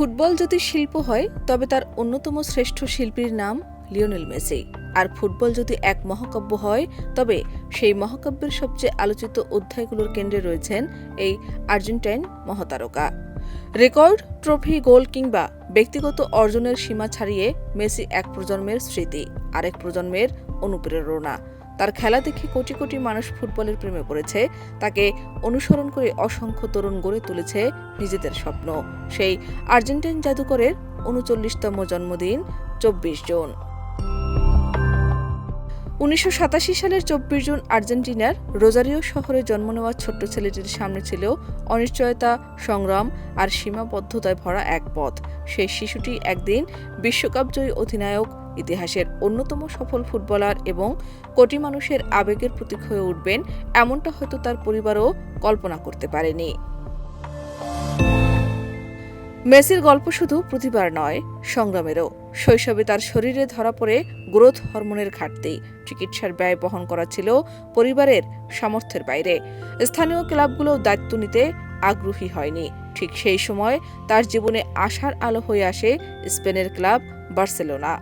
Football যদি শিল্প হয় তবে তার অন্যতম শ্রেষ্ঠ শিল্পীর নাম লিওনেল মেসি। আর ফুটবল যদি এক মহাকাব্য হয় তবে সেই মহাকাব্যের সবচেয়ে আলোচিত অধ্যায়গুলোর কেন্দ্রে রয়েছেন এই আর্জেন্টাইন মহাতারকা। রেকর্ড, ট্রফি, গোল কিংবা ব্যক্তিগত অর্জনের সীমা ছাড়িয়ে মেসি এক প্রজন্মের স্মৃতি, আরেক প্রজন্মের অনুপ্রেরণা। তার খেলা দেখে কোটি কোটি মানুষ ফুটবলের প্রেমে পড়েছে, তাকে অনুসরণ করে অসংখ্য তরুণ গড়ে তুলেছে নিজেদের স্বপ্ন। সেই আর্জেন্টাইন জাদুকরের ৩৯তম জন্মদিন ২৪ জুন। ১৯৮৭ সালের ২৪ জুন আর্জেন্টিনার রোজারিও শহরে জন্ম নেওয়া ছোট্ট ছেলেটির সামনে ছিল অনিশ্চয়তা, সংগ্রাম আর সীমাবদ্ধতায় ভরা এক পথ। সেই শিশুটি একদিন বিশ্বকাপজয়ী অধিনায়ক, ইতিহাসের অন্যতম সফল ফুটবলার এবং কোটি মানুষের আবেগের প্রতীক হয়ে উঠবেন, এমনটা হয়তো তার পরিবারও কল্পনা করতে পারেনি। মেসির গল্প শুধু প্রতিভার নয়, সংগ্রামেরও। শৈশবে তার শরীরে ধরা পড়ে গ্রোথ হরমোনের ঘাটতি। চিকিৎসার ব্যয় বহন করা ছিল পরিবারের সামর্থ্যের বাইরে। স্থানীয় ক্লাবগুলো দায়িত্ব নিতে আগ্রহী হয়নি। ঠিক সেই সময় তার জীবনে আশার আলো হয়ে আসে স্পেনের ক্লাব বার্সেলোনা।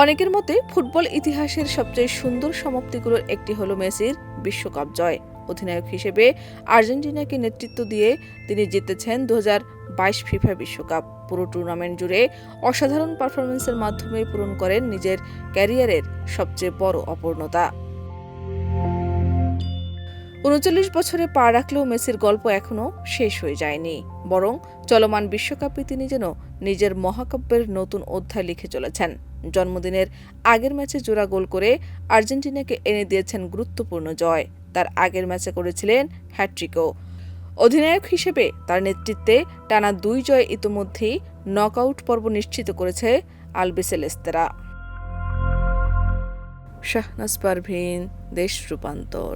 অনেকের মতে ফুটবল ইতিহাসের সবচেয়ে সুন্দর সমাপ্তিগুলোর একটি হল মেসির বিশ্বকাপ জয়। অধিনায়ক হিসেবে আর্জেন্টিনাকে নেতৃত্ব দিয়ে তিনি জিতেছেন ২০২২ ফিফা বিশ্বকাপ। পুরো টুর্নামেন্ট জুড়ে অসাধারণ পারফরমেন্সের মাধ্যমে পূরণ করেন নিজের ক্যারিয়ারের সবচেয়ে বড় অপূর্ণতা। ৩৯ বছরে পা রাখলেও মেসির গল্প এখনও শেষ হয়ে যায়নি, বরং চলমান বিশ্বকাপে তিনি যেন নিজের মহাকাব্যের নতুন অধ্যায় লিখে চলেছেন। জন্মদিনের আগের ম্যাচে জোড়া গোল করে আর্জেন্টিনাকে এনে দিয়েছেন গুরুত্বপূর্ণ জয়। তার আগের ম্যাচে করেছিলেন হ্যাটট্রিকও। অধিনায়ক হিসেবে তার নেতৃত্বে টানা ২ জয় ইতোমধ্যেই নকআউট পর্ব নিশ্চিত করেছে আলবিসেলেস্তেরা। শাহনাজ পারভীন, দেশ রূপান্তর।